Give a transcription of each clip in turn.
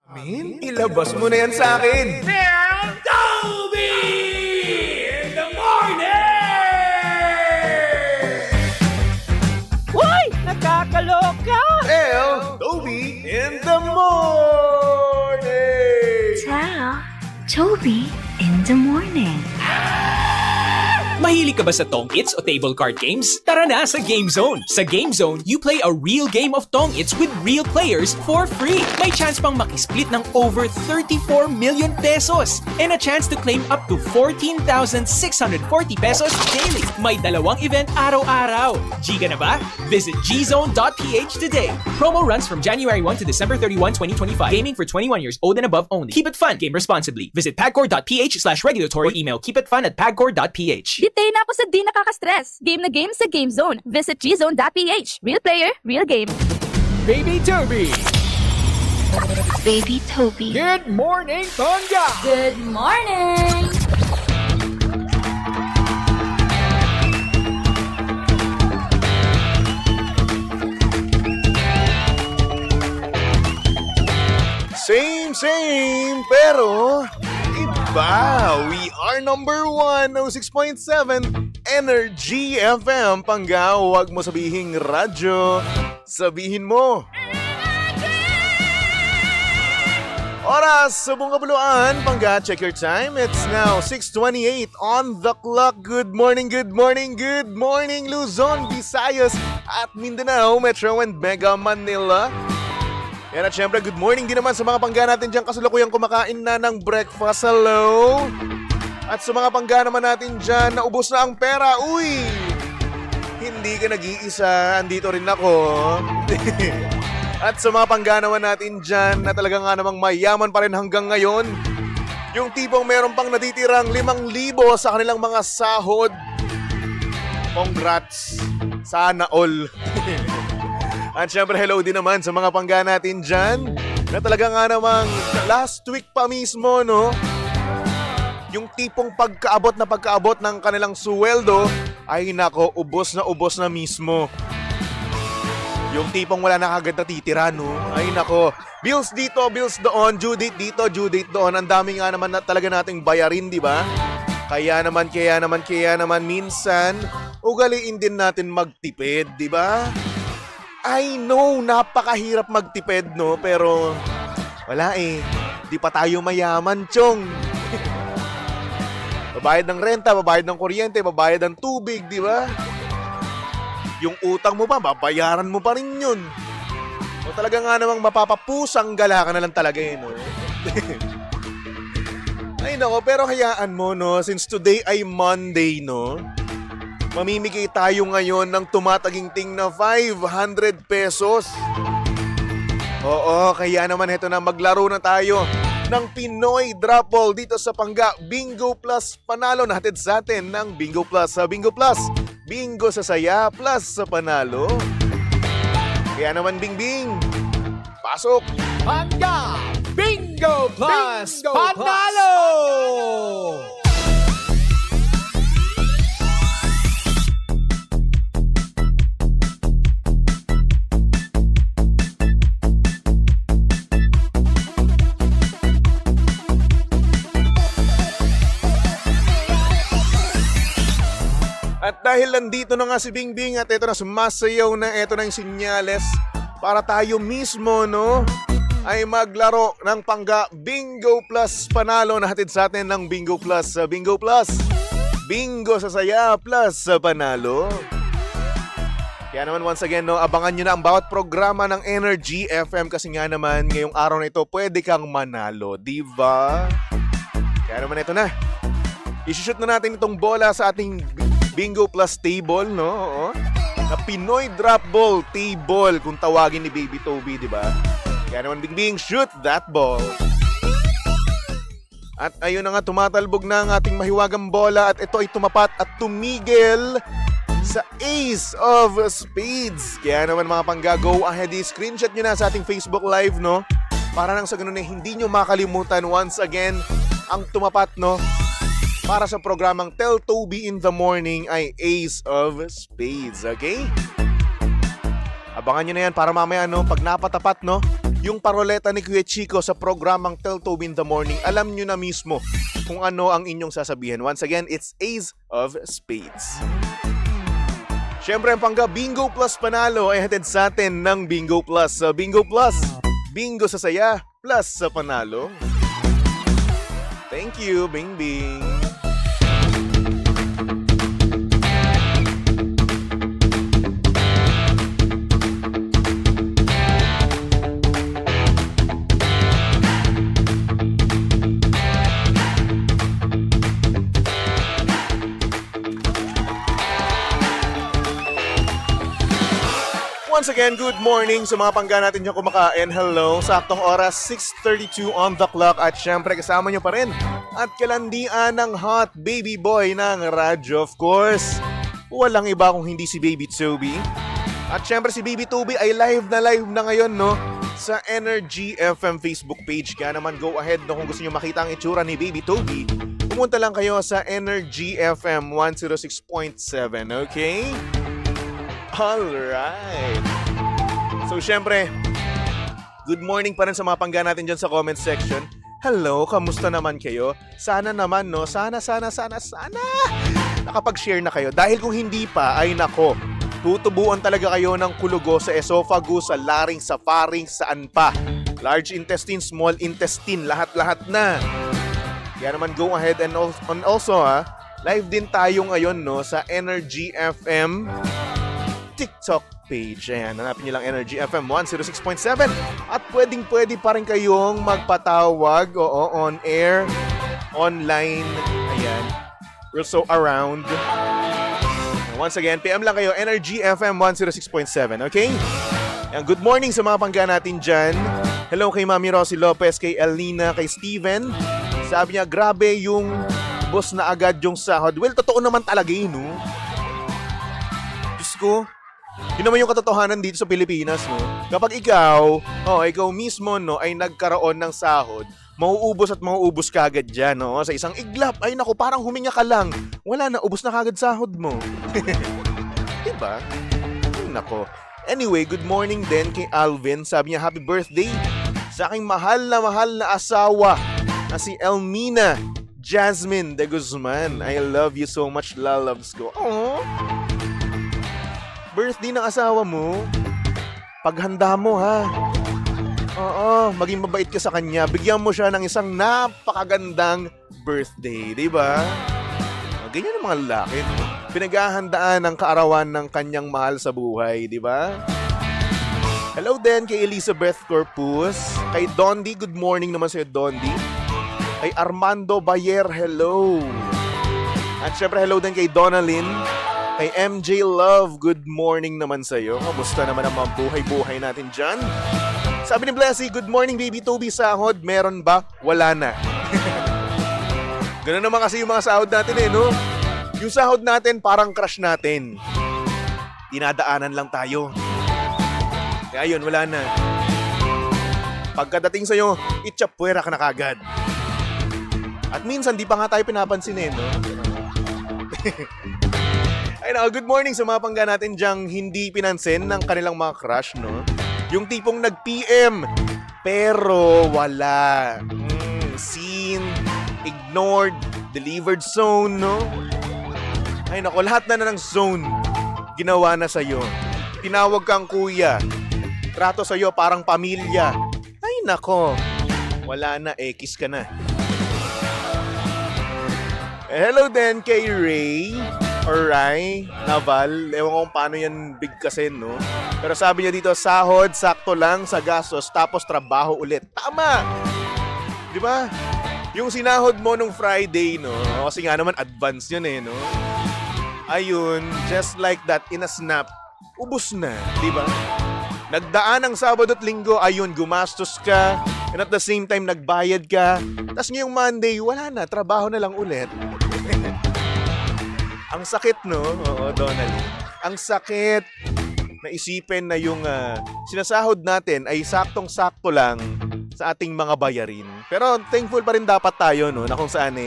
Ilabas mo na yan sa akin. Toby in the morning! Uy! Nakakaloka! Toby in the morning! Ciao, Toby in the morning. Mahilig ka ba sa Tong Its o table card games? Tara na sa Game Zone! Sa Game Zone, you play a real game of Tong Its with real players for free. May chance pang makisplit ng over 34 million pesos and a chance to claim up to 14,640 pesos daily. May dalawang event araw-araw. G ka na ba? Visit gzone.ph today. Promo runs from January 1 to December 31, 2025. Gaming for 21 years old and above only. Keep it fun. Game responsibly. Visit pagcor.ph/regulatory or email keepitfun@pagcor.ph. Ditay na ako sa di nakaka-stress. Game na game sa Game Zone. Visit gzone.ph. Real player, real game. Baby Toby! Baby Toby. Good morning, Tonga! Good morning! Same, pero iba. We are number 1, 06.7 Energy FM. Pangga, huwag mo sabihing radyo. Sabihin mo. Oras sa buong kabuluan. Pangga, check your time. It's now 6:28 on the clock. Good morning, Luzon, Visayas at Mindanao, Metro and Mega Manila. Yan at syempre, good morning din naman sa mga pangga natin dyan kasalukuyang kumakain na ng breakfast. Hello! At sa mga pangga naman natin dyan, naubos na ang pera. Uy! Hindi ka nag-iisa, andito rin ako. At sa mga pangga naman natin dyan na talaga nga namang mayaman pa rin hanggang ngayon, yung tipong meron pang natitirang 5,000 sa kanilang mga sahod. Congrats! Sana all! At syempre, hello din naman sa mga pangga natin dyan na talaga nga namang last week pa mismo, no? Yung tipong pagkaabot ng kanilang suweldo, ay nako, ubos na mismo. Yung tipong wala na kagad natitira, no? Ay nako, bills dito, bills doon, due date dito, due date doon. Ang dami nga naman na talaga nating bayarin, di ba? Kaya naman minsan, ugaliin din natin magtipid, di ba? I know, napakahirap magtipid, no? Pero wala eh. Di pa tayo mayaman, chong. Babayad ng renta, babayad ng kuryente, babayad ng tubig, di ba? Yung utang mo pa, babayaran mo pa rin yun. O talaga nga namang mapapapusang gala ka na lang talaga eh, no? Ay nako, pero hayaan mo, no? Since today ay Monday, no? Mamimigay tayo ngayon ng tumataginting na 500 pesos. Oo, kaya naman ito na, maglaro na tayo ng Pinoy Drop Ball dito sa Pangga Bingo Plus Panalo na hatid sa atin ng Bingo Plus. Sa Bingo Plus, bingo sa saya plus sa panalo. Kaya naman, Bingbing, pasok! Pangga! Bingo Plus Panalo! At dahil nandito na nga si Bingbing at ito na sumasayaw na, ito na yung sinyales para tayo mismo, no, ay maglaro ng Pangga Bingo Plus Panalo na hatid sa atin ng Bingo Plus. Bingo Plus, bingo sa saya plus sa panalo. Kaya naman once again, no, abangan nyo na ang bawat programa ng Energy FM kasi nga naman ngayong araw na ito pwede kang manalo, diba? Kaya naman ito na, isushoot na natin itong bola sa ating Bingo Plus table, no? Oo. Na Pinoy Drop Ball table kung tawagin ni Baby Toby, di ba? Kaya naman, Bingbing, shoot that ball. At ayun na nga, tumatalbog na ang ating mahiwagang bola at ito ay tumapat at tumigil sa Ace of Spades. Kaya naman mga pangga, go ahead, screenshot nyo na sa ating Facebook Live, no? Para nang sa ganun hindi nyo makalimutan once again ang tumapat, no? Para sa programang Tell Toby in the Morning ay Ace of Spades, okay? Abangan nyo na yan para mamaya, no, pag napatapat, no, yung paroleta ni Kuya Chico sa programang Tell Toby in the Morning, alam nyo na mismo kung ano ang inyong sasabihin. Once again, it's Ace of Spades. Siyempre, ang pangga Bingo Plus panalo ay hatid sa atin ng Bingo Plus. Sa Bingo Plus, bingo sa saya, plus sa panalo. Thank you, Bing Bing. Once again, good morning sa mga pangga natin dyan kumakain. Hello, saktong oras 6:32 on the clock at syempre kasama nyo pa rin at kalandian ng hot baby boy ng radyo, of course. Walang iba kung hindi si Baby Toby. At syempre si Baby Toby ay live na ngayon, no? Sa Energy FM Facebook page. Kaya naman go ahead, no? Kung gusto nyo makita ang itsura ni Baby Toby, pumunta lang kayo sa Energy FM 106.7, okay? Alright. So, syempre, good morning pa rin sa mga pangga natin dyan sa comment section. Hello, kamusta naman kayo? Sana naman, no? Sana. Nakapag-share na kayo. Dahil kung hindi pa, ay nako, tutubuan talaga kayo ng kulugo sa esophagus, sa larynx, sa pharynx, saan pa. Large intestine, small intestine, lahat-lahat na. Kaya naman, go ahead and also, live din tayo ngayon, no? Sa Energy FM TikTok page. Ayan, hanapin niyo lang Energy FM 106.7 at pwedeng-pwede pa rin kayong magpatawag, on air, online, ayan. We're so around. Once again, PM lang kayo, Energy FM 106.7, okay? Ayan, good morning sa mga pangga natin dyan. Hello kay Mami Rosie Lopez, kay Elina, kay Steven. Sabi niya, grabe yung boss na agad yung sahod. Well, totoo naman talaga yun, no? Diyos ko, yun naman yung katotohanan dito sa Pilipinas, no? Kapag ikaw mismo, no, ay nagkaroon ng sahod, mauubos kagad dyan, no? Sa isang iglap, ay naku, parang huminga ka lang. Wala na, ubos na kagad sahod mo. Diba? Ay nako. Anyway, good morning din kay Alvin. Sabi niya, happy birthday sa aking mahal na asawa na si Elmina Jasmine de Guzman. I love you so much, lalabs ko. Aww. Birthday ng asawa mo, paghanda mo, ha? Oo, maging mabait ka sa kanya. Bigyan mo siya ng isang napakagandang birthday, di ba? Ganyan ang mga lalaki. Pinaghahandaan ang kaarawan ng kanyang mahal sa buhay, di ba? Hello din kay Elizabeth Corpus. Kay Dondi, good morning naman sa'yo, Dondi. Kay Armando Bayer, hello. At syempre, hello din kay Donalyn. Kay MJ Love, good morning naman sa'yo. Kamusta naman ang mga buhay-buhay natin dyan? Sabi ni Blessy, good morning Baby Toby, sahod, meron ba? Wala na. Ganun naman kasi yung mga sahod natin, no? Yung sahod natin parang crush natin. Dinadaanan lang tayo. Kaya yun, wala na. Pagkadating sa'yo, itchapwera ka na kagad. At minsan, di pa nga tayo pinapansin, no? Ay na, good morning sa mga pangga natin dyang hindi pinansin ng kanilang mga crush, no? Yung tipong nag-PM, pero wala. Seen, ignored, delivered zone, no? Ay nako, lahat na ng zone, ginawa na sa'yo. Tinawag kang kuya, trato sa'yo parang pamilya. Ay nako, wala na, kiss ka na. Hello din kay Ray. Alright, Naval. Ewan ko kung paano yan bigkasin, no? Pero sabi niya dito, sahod, sakto lang sa gastos, tapos trabaho ulit. Tama! Di ba? Yung sinahod mo nung Friday, no? Kasi nga naman, advance yun, no? Ayun, just like that, in a snap, ubus na, di ba? Nagdaan ang Sabado at Linggo, ayun, gumastos ka, and at the same time, nagbayad ka. Tapos ngayong Monday, wala na, trabaho na lang ulit. Ang sakit, no? Oo, Donald. Ang sakit na isipin na yung sinasahod natin ay saktong-sakto lang sa ating mga bayarin. Pero thankful pa rin dapat tayo, no, na kung saan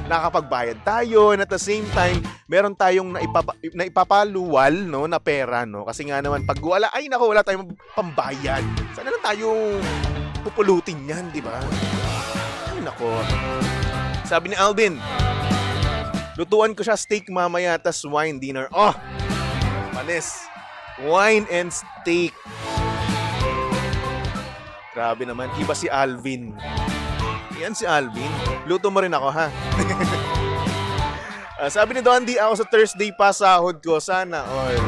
nakakapagbayad tayo, and at the same time, meron tayong naipapaluwal, no, na pera, no. Kasi nga naman, pag wala tayong pambayad. Sana lang tayo pupulutin yan, di ba? Ay, nako. Sabi ni Alvin, lutuan ko siya steak mamaya, tas wine dinner. Oh! Panis. Wine and steak. Grabe naman. Iba si Alvin. Yan si Alvin. Luto mo rin ako, ha? Sabi ni Dondi, ako sa Thursday pa sahod ko. Sana all.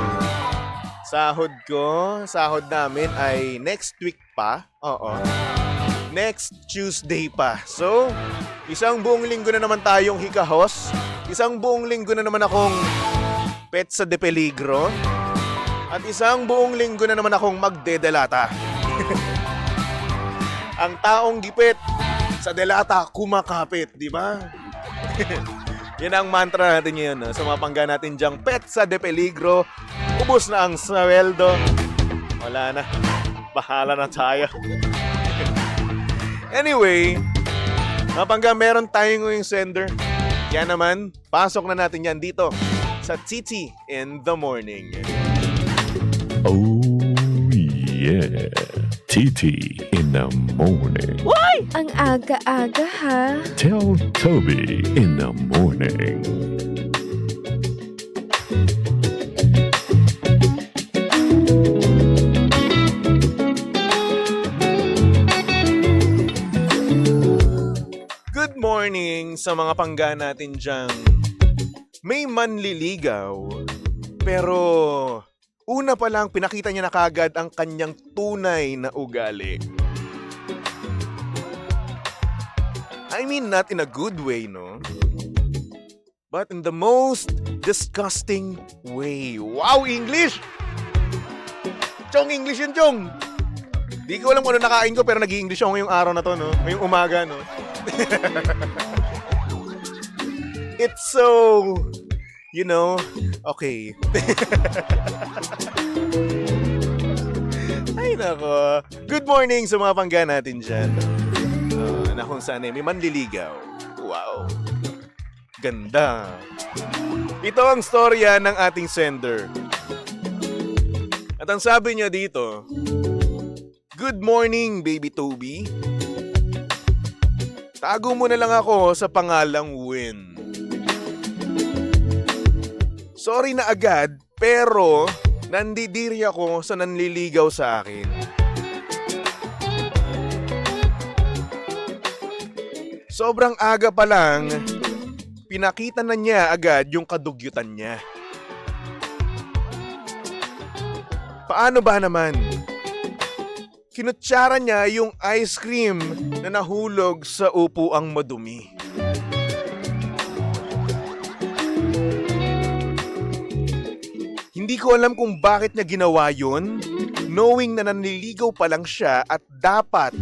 Sahod namin ay next week pa. Oo. Next Tuesday pa. So, isang buong linggo na naman tayong hikahos. Isang buong linggo na naman akong pet sa de peligro. At isang buong linggo na naman akong magdedelata. Ang taong gipit sa delata, kumakapit, di ba? Yan ang mantra natin ngayon. No? Sa mga pangga natin dyang pet sa de peligro, ubos na ang sweldo. Wala na. Bahala na tayo. Anyway, mga pangga, meron tayong ngayong sender. Yan naman, pasok na natin yan dito sa Titi in the Morning. Oh yeah, TT in the morning. Ang aga-aga ha. Tell Toby in the morning. Good morning sa mga pangga natin dyang may manliligaw, pero una pa lang pinakita niya na kagad ang kanyang tunay na ugali. I mean, not in a good way, no? But in the most disgusting way. Wow, English! Chong, English yun, Chong! Di ko alam kung ano nakain ko, pero nag-i-English ako ngayong araw na to, no? Ngayong umaga, no? It's so, you know, okay. Ay, nako. Good morning sa mga pangga natin dyan. Na kung saan may manliligaw. Wow. Ganda. Ito ang storya ng ating sender. At ang sabi niya dito, good morning, baby Toby. Tago mo na lang ako sa pangalang Win. Sorry na agad, pero nandidiri ako sa nanliligaw sa akin. Sobrang aga pa lang, pinakita na niya agad yung kadugyutan niya. Paano ba naman? Kinutsara niya yung ice cream na nahulog sa upuang madumi. Hindi ko alam kung bakit niya ginawa yun, knowing na nanliligaw pa lang siya at dapat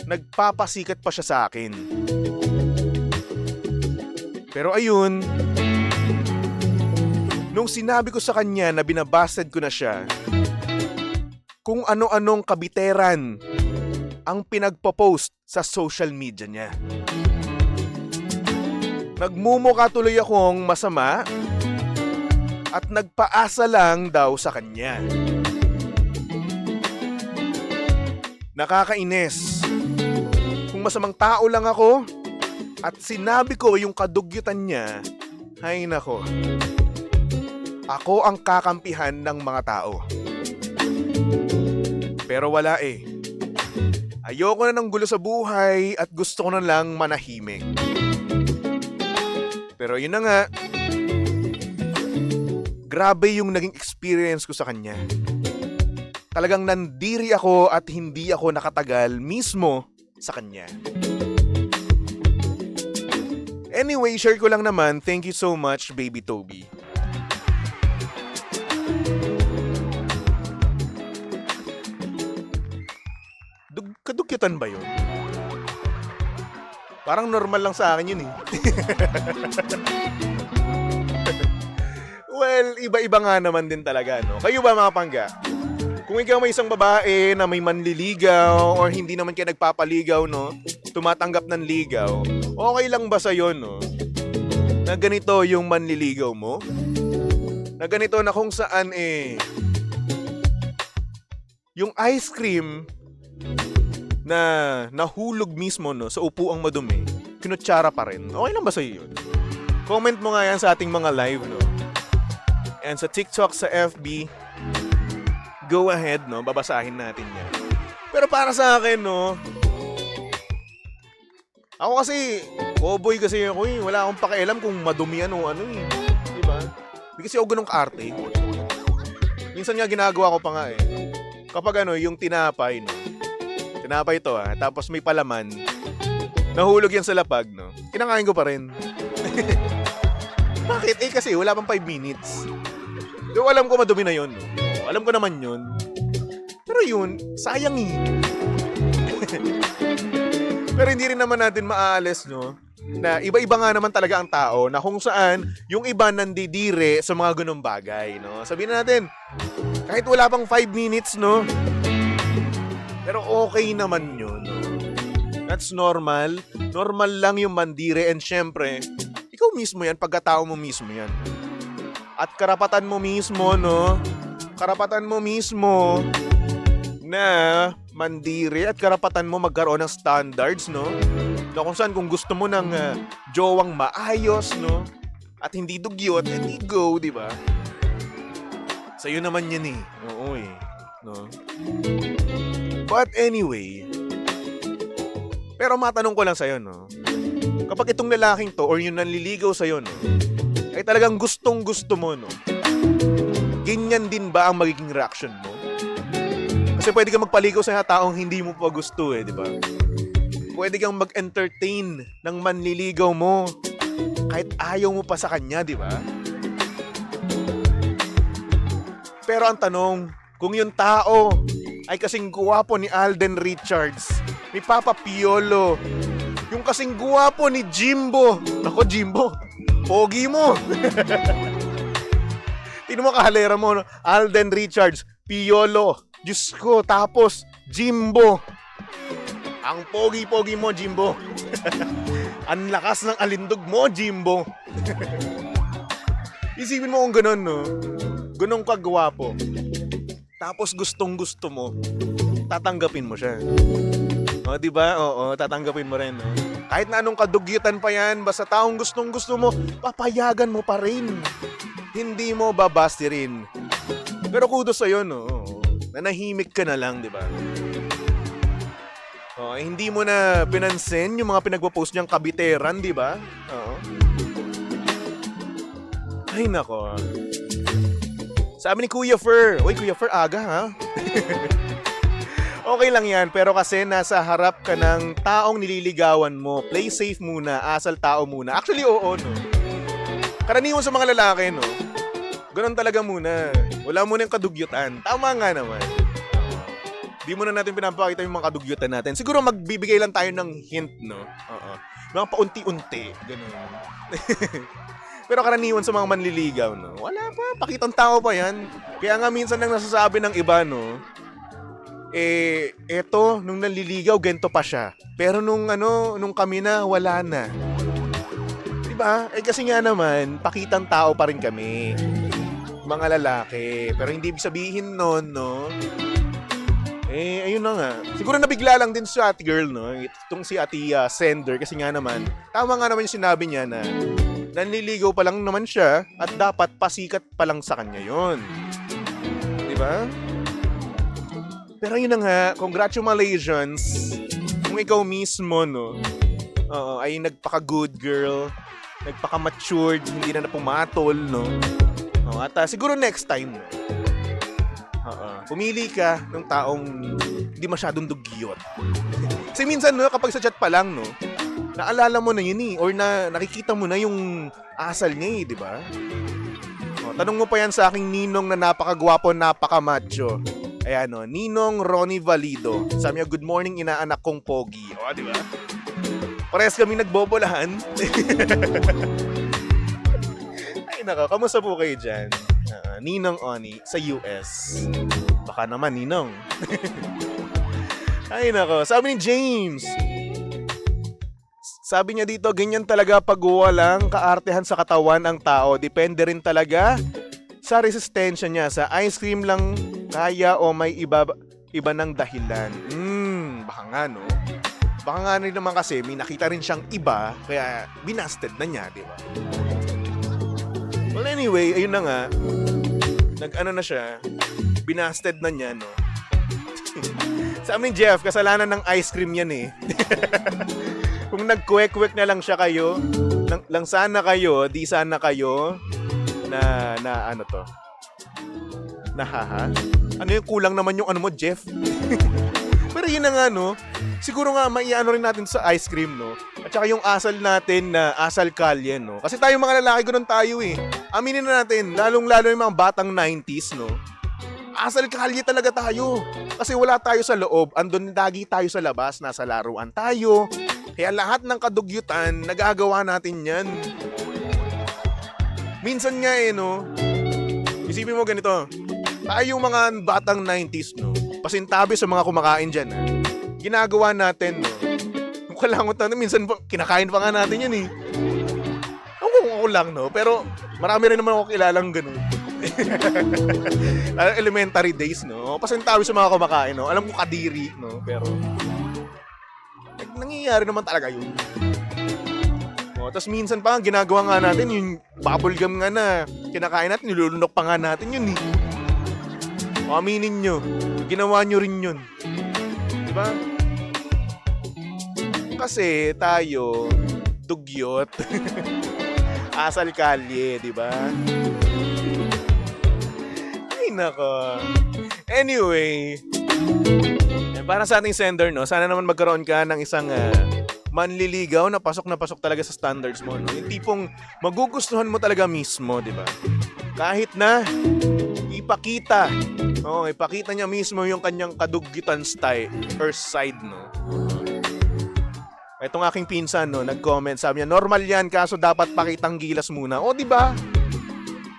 nagpapasikat pa siya sa akin. Pero ayun, nung sinabi ko sa kanya na binabasted ko na siya, kung ano-anong kabiteran ang pinagpo-post sa social media niya. Nagmumukha tuloy akong masama at nagpaasa lang daw sa kanya. Nakakainis. Kung masamang tao lang ako at sinabi ko yung kadugyutan niya, ay nako. Ako ang kakampihan ng mga tao. Pero wala eh. Ayoko na ng gulo sa buhay at gusto ko na lang manahimik. Pero yun na nga, grabe yung naging experience ko sa kanya. Talagang nandiri ako at hindi ako nakatagal mismo sa kanya. Anyway, share ko lang naman. Thank you so much, baby Toby. Kadugyutan ba yun? Parang normal lang sa akin yun eh. Well, iba-iba nga naman din talaga, no? Kayo ba mga pangga? Kung ikaw may isang babae na may manliligaw or hindi naman kayo nagpapaligaw, no? Tumatanggap ng ligaw, okay lang ba sa'yo, no? Na ganito yung manliligaw mo? Na ganito na kung saan yung ice cream na nahulog mismo, no, sa upuang madumi, kinutsara pa rin. Okay lang ba sa'yo yun? Comment mo nga yan sa ating mga live, no? And sa TikTok, sa FB, go ahead, no? Babasahin natin yan. Pero para sa akin, no? Ako kasi, cowboy kasi ako eh. Wala akong pakialam kung madumian o ano eh. Diba? Hindi kasi ako ganun kaarte. Minsan nga ginagawa ko pa nga eh. Kapag ano, yung tinapay, no? Tinapay to tapos may palaman. Nahulog yan sa lapag, no? Kinakain ko pa rin. Bakit? Kasi wala pang 5 minutes. Yung alam ko madumi na yun, no? Alam ko naman yun. Pero yun, sayang eh. Pero hindi rin naman natin maaalis, no? Na iba-iba nga naman talaga ang tao na kung saan yung iba nandidire sa mga ganung bagay, no? Sabihin natin, kahit wala pang 5 minutes, no? Pero okay naman yun, no? That's normal. Normal lang yung mandire and syempre, ikaw mismo yan, pagkatao mo mismo yan. At karapatan mo mismo, no? Karapatan mo mismo na mandiri at karapatan mo magkaroon ng standards, no? Na kung saan kung gusto mo ng jowang maayos, no? At hindi dugyot, hindi go, di ba? Sa'yo naman yan eh. Oo eh. No? But anyway, pero matanong ko lang sa'yo, no? Kapag itong lalaking to or yung nanliligaw sa'yo, no? Ay talagang gustong-gusto mo, no? Ganyan din ba ang magiging reaction mo? Kasi pwede kang magpaligaw sa taong hindi mo pa gusto di ba? Pwede kang mag-entertain ng manliligaw mo kahit ayaw mo pa sa kanya, di ba? Pero ang tanong, kung yung tao ay kasing guwapo ni Alden Richards, ni Papa Piolo, yung kasing guwapo ni Jimbo, nako Jimbo, pogi mo. Tino mo kahalera mo, no? Alden Richards, Piolo, Diyos ko, tapos Jimbo. Ang pogi-pogi mo, Jimbo. Ang lakas ng alindog mo, Jimbo. Isipin mo kung ganun, no? Ganun kagwapo. Tapos gustong-gusto mo, tatanggapin mo siya. O, diba? Oo, tatanggapin mo rin, no? Kahit na anong kadugyutan pa yan, basta taong gustong-gusto mo, papayagan mo pa rin. Hindi mo babastirin. Pero kudos sa'yo, no? Nanahimik ka na lang, di ba? Hindi mo na pinansin yung mga pinagpo-post niyang kabiteran, di ba? Oo. Ay, nako. Sabi ni Kuya Fer, uy, Kuya Fer, aga, ha? Okay lang yan, pero kasi nasa harap ka ng taong nililigawan mo. Play safe muna, asal tao muna. Actually, oo, no? Karaniwan sa mga lalaki, no? Ganun talaga muna. Wala muna yung kadugyutan. Tama nga naman. Di muna natin pinapakita yung mga kadugyutan natin. Siguro magbibigay lang tayo ng hint, no? Oo. Mga paunti-unti. Ganun. Pero karaniwan sa mga manliligaw, no? Wala pa. Pakitang tao pa yan. Kaya nga minsan nang nasasabi ng iba, no? Eto, nung nanliligaw, gento pa siya. Pero nung kami na, wala na. Diba? Kasi nga naman, pakitang tao pa rin kami. Mga lalaki. Pero hindi ibig sabihin nun, no? Ayun na nga. Siguro nabigla lang din sa ate girl, no? Itong si ate Sender. Kasi nga naman, tama nga naman yung sinabi niya na nanliligaw pa lang naman siya at dapat pasikat pa lang sa kanya yon. Diba? Pero yun na nga, congratulations kung ikaw mismo, no? Ay nagpaka-good girl, nagpaka-matured, hindi na pumatol, no? At siguro next time, no? Pumili ka ng taong hindi masyadong dugyot. Kasi minsan, no, kapag sa chat pa lang, no, naalala mo na yun or nakikita mo na yung asal niya di ba? Tanong mo pa yan sa aking ninong na napakagwapo, napakamacho. Ayan, no, Ninong Ronnie Valido. Sabi niya, good morning, inaanak kong pogi. Di ba? Parehas kami nagbobolahan. Ay, nako, kamusta po kayo dyan? Ninong Oni sa US. Baka naman, Ninong. Ay nako, sabi ni James. Sabi niya dito, ganyan talaga pag walang kaartehan sa katawan ang tao. Depende rin talaga sa resistensya niya. Sa ice cream lang kaya o may iba ng dahilan. Baka nga no. Baka nga rin naman kasi may nakita rin siyang iba kaya binasted na niya, di ba? Well anyway, ayun na nga. Nag-ano na siya, binasted na niya, no? Sabi ni Jeff, kasalanan ng ice cream yan eh. Kung nag-kwek-kwek na lang siya kayo, lang sana kayo, di sana kayo na ano to? Na haha? Ano yung kulang naman yung ano mo, Jeff? Pero yun na nga, no? Siguro nga, maiano rin natin sa ice cream, no? At saka yung asal natin na asal kalye, no? Kasi tayo mga lalaki, ganun tayo eh. Aminin na natin, lalong-lalo yung mga batang 90s, no? Asal kalye talaga tayo. Kasi wala tayo sa loob, andun lagi tayo sa labas, nasa laruan tayo. Kaya lahat ng kadugyutan, nagagawa natin yan. Minsan nga eh, no? Isipin mo ganito, tayo yung mga batang 90s, no? Pasintabi sa mga kumakain dyan, ha? Ginagawa natin, no? Kalangot natin, minsan kinakain pa nga natin yan, eh. Ako lang, no? Pero marami rin naman ako kilalang ganun. Elementary days, no? Pasintabi sa mga kumakain, no? Alam ko kadiri, no? Pero nangyayari naman talaga yun. Tapos minsan pa, ginagawa nga natin yung bubble gum nga na kinakain natin, nilulunok pa nga natin yun eh. Aminin nyo, ginawa nyo rin yun. Diba? Kasi tayo, dugyot. Asal kalye, diba? Ay nako. Anyway, para sa ating sender, no, sana naman magkaroon ka ng isang manliligaw na pasok talaga sa standards mo, no? Yung tipong magugustuhan mo talaga mismo, di ba? Kahit na ipakita niya mismo yung kanyang kaduggitan style or side, no? Itong aking pinsan, no, nag-comment, sabi niya, normal yan, kaso dapat pakitang gilas muna. O, di ba?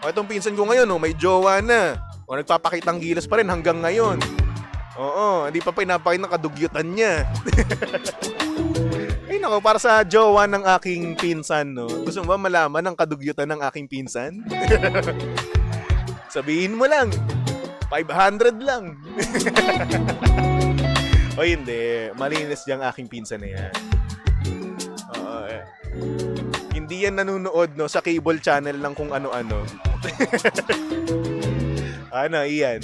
O, itong pinsan ko ngayon, no, may jowa na. O, nagpapakitang gilas pa rin hanggang ngayon. Oo, hindi pa pinapakita ng kadugyutan niya. Ay nako, para sa jowa ng aking pinsan, no? Gusto mo ba malaman ang kadugyutan ng aking pinsan? Sabihin mo lang, 500 lang. O hindi, malinis diyang aking pinsan na yan. Hindi yan nanonood, no, sa cable channel ng kung ano-ano. Ano, iyan.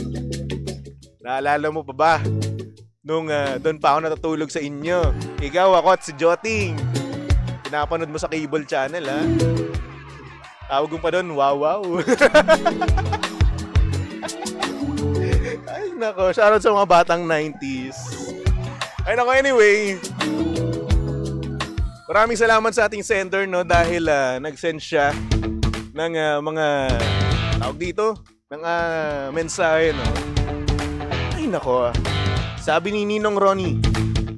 Naalala mo pa ba? Nung doon pa ako natutulog sa inyo. Ikaw, ako at si Joting. Pinapanood mo sa cable channel, ha? Tawag mo pa doon, wow. Ay, nako. Shoutout sa mga batang 90s. Ay, nako, anyway. Maraming salamat sa ating sender, no? Dahil nag-send siya ng mga tawag dito, ng mensahe, no? Ay, nako. Sabi ni Ninong Ronnie,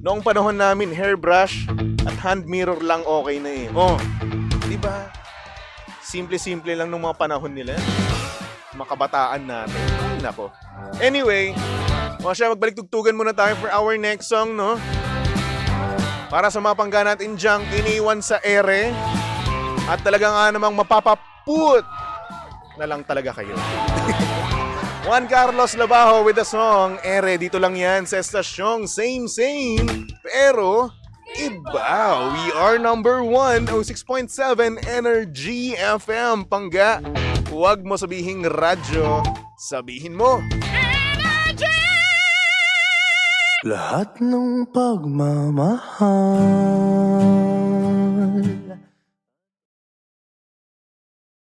noong panahon namin, hairbrush at hand mirror lang okay na eh. Oh, di ba? Simple-simple lang nung mga panahon nila. Mga kabataan natin. Ay, nako. Anyway, siya, magbalik tugtugan muna tayo for our next song, no? Para sa mga pangga natin diyang iniwan sa ere at talaga nga namang mapapaput na lang talaga kayo. Juan Carlos Labajo with the song Ere. Dito lang yan sa estasyong same pero iba. We are number 1 06.7 Energy FM. Pangga, huwag mo sabihing radyo, sabihin mo Lahat ng pagmamahal